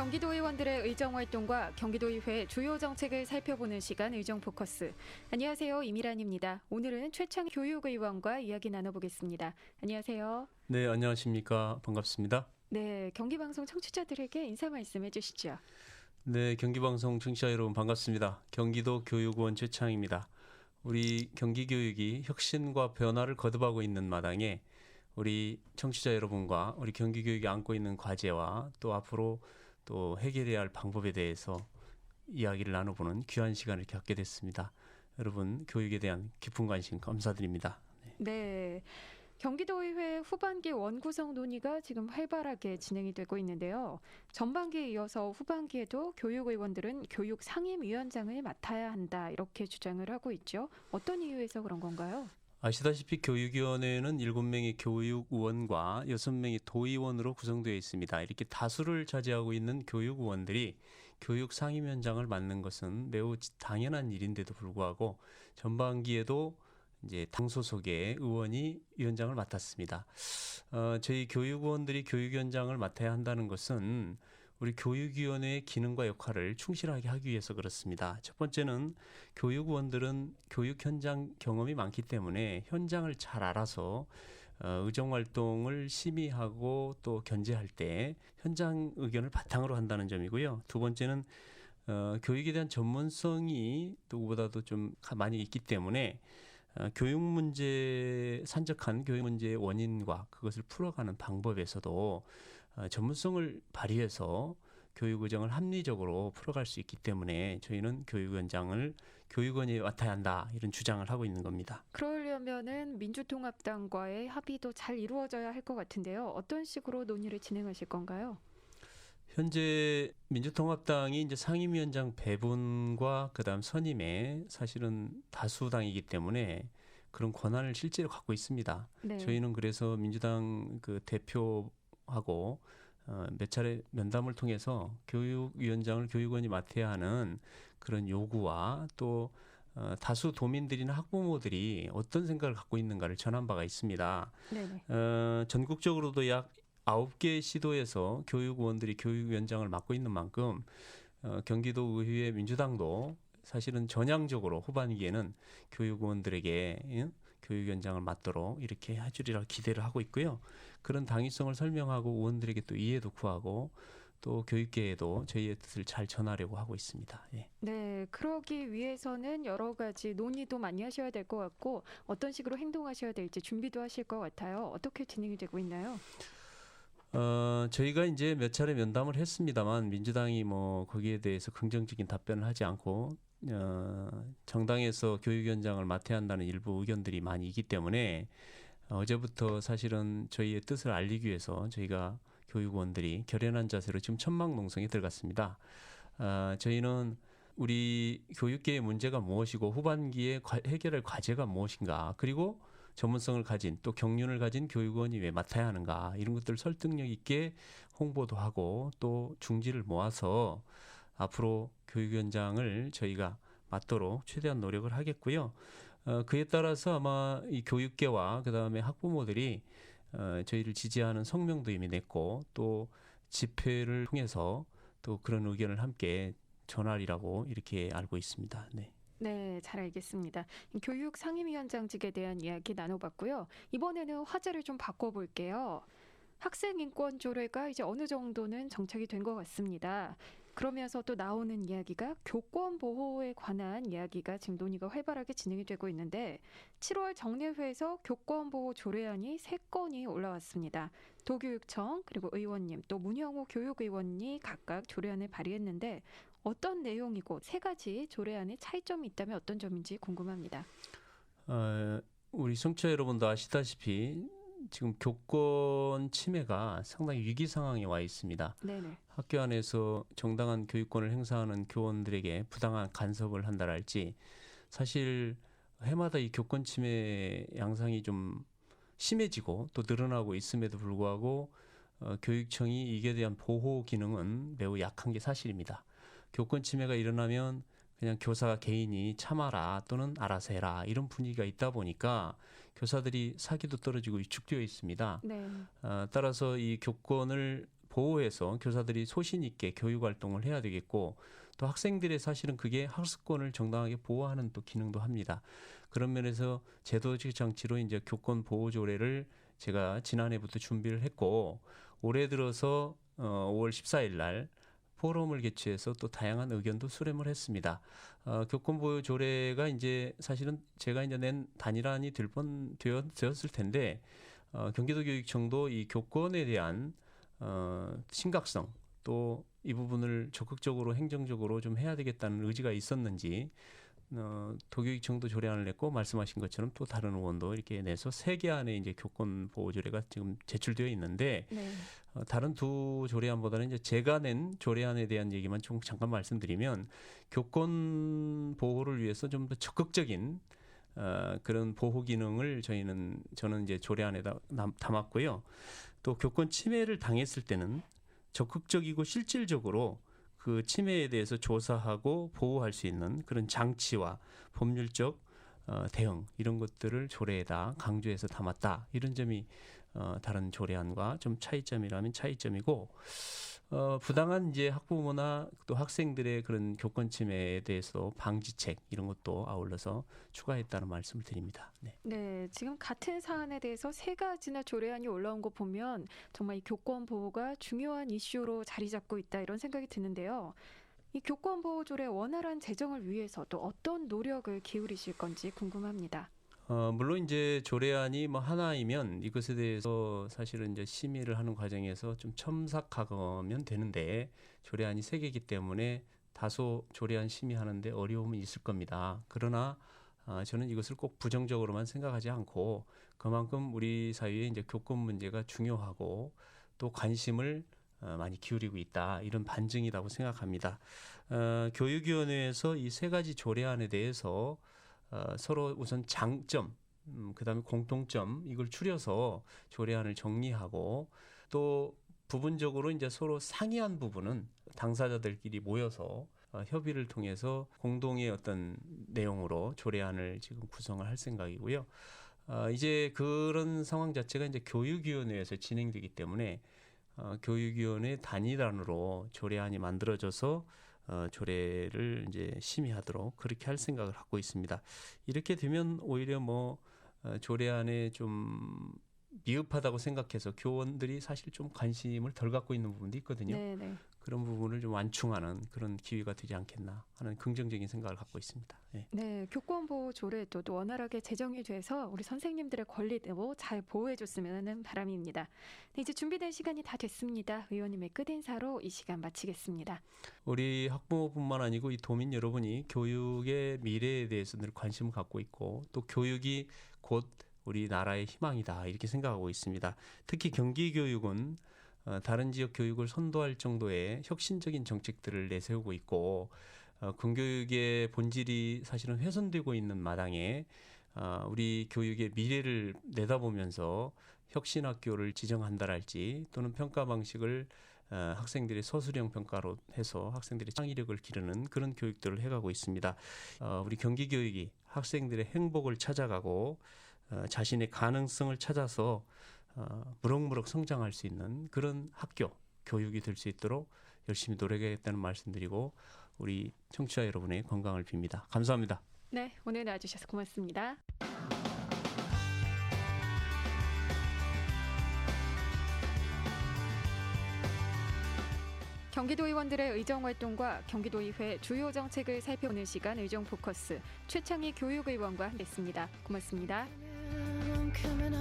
경기도 의원들의 의정활동과 경기도의회 주요 정책을 살펴보는 시간 의정포커스. 안녕하세요. 이미란입니다. 오늘은 최창 교육의원과 이야기 나눠보겠습니다. 안녕하세요. 네, 안녕하십니까. 반갑습니다. 네, 경기방송 청취자들에게 인사 말씀 해주시죠. 네, 경기방송 청취자 여러분 반갑습니다. 경기도 교육원 최창입니다. 우리 경기교육이 혁신과 변화를 거듭하고 있는 마당에 우리 청취자 여러분과 우리 경기교육이 안고 있는 과제와 또 앞으로 또 해결해야 할 방법에 대해서 이야기를 나눠보는 귀한 시간을 갖게 됐습니다. 여러분 교육에 대한 깊은 관심 감사드립니다. 네. 경기도의회 후반기 원구성 논의가 지금 활발하게 진행이 되고 있는데요. 전반기에 이어서 후반기에도 교육의원들은 교육상임위원장을 맡아야 한다 이렇게 주장을 하고 있죠. 어떤 이유에서 그런 건가요? 아시다시피 교육위원회는 7명의 교육의원과 6명의 도의원으로 구성되어 있습니다. 이렇게 다수를 차지하고 있는 교육의원들이 교육상임위원장을 맡는 것은 매우 당연한 일인데도 불구하고 전반기에도 이제 당 소속의 의원이 위원장을 맡았습니다. 저희 교육의원들이 교육위원장을 맡아야 한다는 것은 우리 교육위원회의 기능과 역할을 충실하게 하기 위해서 그렇습니다. 첫 번째는 교육의원들은 교육 현장 경험이 많기 때문에 현장을 잘 알아서 의정활동을 심의하고 또 견제할 때 현장 의견을 바탕으로 한다는 점이고요. 두 번째는 교육에 대한 전문성이 누구보다도 좀 많이 있기 때문에 교육 문제, 산적한 교육 문제의 원인과 그것을 풀어가는 방법에서도 전문성을 발휘해서 교육 의정을 합리적으로 풀어갈 수 있기 때문에 저희는 교육위원장을 교육원이 맡아야 한다 이런 주장을 하고 있는 겁니다. 그러려면은 민주통합당과의 합의도 잘 이루어져야 할 것 같은데요. 어떤 식으로 논의를 진행하실 건가요? 현재 민주통합당이 이제 상임위원장 배분과 그다음 선임에 사실은 다수당이기 때문에 그런 권한을 실제로 갖고 있습니다. 네. 저희는 그래서 민주당 그 대표하고 몇 차례 면담을 통해서 교육위원장을 교육원이 맡아야 하는 그런 요구와 또 다수 도민들이나 학부모들이 어떤 생각을 갖고 있는가를 전한 바가 있습니다. 전국적으로도 약 9개 시도에서 교육의원들이 교육위원장을 맡고 있는 만큼 경기도의회 민주당도 사실은 전향적으로 후반기에는 교육의원들에게 교육위원장을 맡도록 이렇게 해주리라 기대를 하고 있고요. 그런 당위성을 설명하고 의원들에게 또 이해도 구하고 또 교육계에도 저희의 뜻을 잘 전하려고 하고 있습니다. 예. 네, 그러기 위해서는 여러 가지 논의도 많이 하셔야 될 것 같고 어떤 식으로 행동하셔야 될지 준비도 하실 것 같아요. 어떻게 진행이 되고 있나요? 저희가 이제 몇 차례 면담을 했습니다만 민주당이 뭐 거기에 대해서 긍정적인 답변을 하지 않고 정당에서 교육위원장을 맡아야 한다는 일부 의견들이 많이 있기 때문에 어제부터 사실은 저희의 뜻을 알리기 위해서 저희가 교육원들이 결연한 자세로 지금 천막농성에 들어갔습니다. 저희는 우리 교육계의 문제가 무엇이고 후반기에 해결할 과제가 무엇인가 그리고 전문성을 가진 또 경륜을 가진 교육원이 왜 맡아야 하는가 이런 것들을 설득력 있게 홍보도 하고 또 중지를 모아서 앞으로 교육위원장을 저희가 맡도록 최대한 노력을 하겠고요. 그에 따라서 아마 이 교육계와 그다음에 학부모들이 저희를 지지하는 성명도 이미 냈고 또 집회를 통해서 또 그런 의견을 함께 전하리라고 이렇게 알고 있습니다. 네. 네, 잘 알겠습니다. 교육 상임위원장직에 대한 이야기 나눠봤고요. 이번에는 화제를 좀 바꿔볼게요. 학생 인권 조례가 이제 어느 정도는 정착이 된 것 같습니다. 그러면서 또 나오는 이야기가 교권 보호에 관한 이야기가 지금 논의가 활발하게 진행이 되고 있는데 7월 정례회에서 교권 보호 조례안이 3건이 올라왔습니다. 도교육청 그리고 의원님 또 문영호 교육의원이 각각 조례안을 발의했는데 어떤 내용이고 3가지 조례안의 차이점이 있다면 어떤 점인지 궁금합니다. 우리 청취자 여러분도 아시다시피 지금 교권 침해가 상당히 위기 상황에 와 있습니다. 네네. 학교 안에서 정당한 교육권을 행사하는 교원들에게 부당한 간섭을 한다랄지 사실 해마다 이 교권 침해 양상이 좀 심해지고 또 늘어나고 있음에도 불구하고 교육청이 이에 대한 보호 기능은 매우 약한 게 사실입니다. 교권 침해가 일어나면 그냥 교사 개인이 참아라 또는 알아서 해라 이런 분위기가 있다 보니까 교사들이 사기도 떨어지고 위축되어 있습니다. 네. 따라서 이 교권을 보호해서 교사들이 소신 있게 교육 활동을 해야 되겠고 또 학생들의 사실은 그게 학습권을 정당하게 보호하는 또 기능도 합니다. 그런 면에서 제도적 장치로 이제 교권 보호 조례를 제가 지난해부터 준비를 했고 올해 들어서 5월 14일 날 포럼을 개최해서 또 다양한 의견도 수렴을 했습니다. 교권 보호 조례가 이제 사실은 제가 이제 낸 단일안이 되었을 텐데 경기도교육청도 이 교권에 대한 심각성 또 이 부분을 적극적으로 행정적으로 좀 해야 되겠다는 의지가 있었는지 도교육청도 조례안을 냈고 말씀하신 것처럼 또 다른 의원도 이렇게 내서 3개 안에 이제 교권 보호 조례가 지금 제출되어 있는데 네. 다른 두 조례안보다는 이제 제가 낸 조례안에 대한 얘기만 좀 잠깐 말씀드리면 교권 보호를 위해서 좀 더 적극적인 그런 보호 기능을 저는 이제 조례안에다 담았고요. 또 교권 침해를 당했을 때는 적극적이고 실질적으로 그 침해에 대해서 조사하고 보호할 수 있는 그런 장치와 법률적 대응 이런 것들을 조례에다 강조해서 담았다. 이런 점이 다른 조례안과 좀 차이점이라면 차이점이고 부당한 이제 학부모나 또 학생들의 그런 교권 침해에 대해서 방지책 이런 것도 아울러서 추가했다는 말씀을 드립니다. 네. 네, 지금 같은 사안에 대해서 3가지나 조례안이 올라온 거 보면 정말 이 교권 보호가 중요한 이슈로 자리 잡고 있다 이런 생각이 드는데요. 이 교권 보호 조례 원활한 제정을 위해서도 어떤 노력을 기울이실 건지 궁금합니다. 물론 이제 조례안이 뭐 하나이면 이것에 대해서 사실은 이제 심의를 하는 과정에서 좀 첨삭하면 되는데 조례안이 3개이기 때문에 다소 조례안 심의하는데 어려움은 있을 겁니다. 그러나 저는 이것을 꼭 부정적으로만 생각하지 않고 그만큼 우리 사회에 이제 교권 문제가 중요하고 또 관심을 많이 기울이고 있다 이런 반증이라고 생각합니다. 교육위원회에서 이 3가지 조례안에 대해서 서로 우선 장점, 그다음에 공통점 이걸 추려서 조례안을 정리하고 또 부분적으로 이제 서로 상이한 부분은 당사자들끼리 모여서 협의를 통해서 공동의 어떤 내용으로 조례안을 지금 구성을 할 생각이고요. 이제 그런 상황 자체가 이제 교육위원회에서 진행되기 때문에 교육위원회 단일안으로 조례안이 만들어져서 조례를 이제 심의하도록 그렇게 할 생각을 갖고 있습니다. 이렇게 되면 오히려 조례안에 좀 미흡하다고 생각해서 교원들이 사실 좀 관심을 덜 갖고 있는 부분도 있거든요. 네. 그런 부분을 좀 완충하는 그런 기회가 되지 않겠나 하는 긍정적인 생각을 갖고 있습니다. 네. 네, 교권 보호 조례도 또 원활하게 제정이 돼서 우리 선생님들의 권리도 잘 보호해줬으면 하는 바람입니다. 네, 이제 준비된 시간이 다 됐습니다. 의원님의 끝인사로 이 시간 마치겠습니다. 우리 학부모뿐만 아니고 이 도민 여러분이 교육의 미래에 대해서 늘 관심을 갖고 있고 또 교육이 곧 우리 나라의 희망이다 이렇게 생각하고 있습니다. 특히 경기교육은 다른 지역 교육을 선도할 정도의 혁신적인 정책들을 내세우고 있고 공교육의 본질이 사실은 훼손되고 있는 마당에 우리 교육의 미래를 내다보면서 혁신학교를 지정한다랄지 또는 평가 방식을 학생들의 서술형 평가로 해서 학생들의 창의력을 기르는 그런 교육들을 해가고 있습니다. 우리 경기교육이 학생들의 행복을 찾아가고 자신의 가능성을 찾아서 무럭무럭 성장할 수 있는 그런 학교, 교육이 될 수 있도록 열심히 노력하겠다는 말씀드리고 우리 청취자 여러분의 건강을 빕니다. 감사합니다. 네, 오늘 나와주셔서 고맙습니다. 경기도 의원들의 의정활동과 경기도의회 주요 정책을 살펴보는 시간 의정포커스 최창희 교육의원과 함께했습니다. 고맙습니다. coming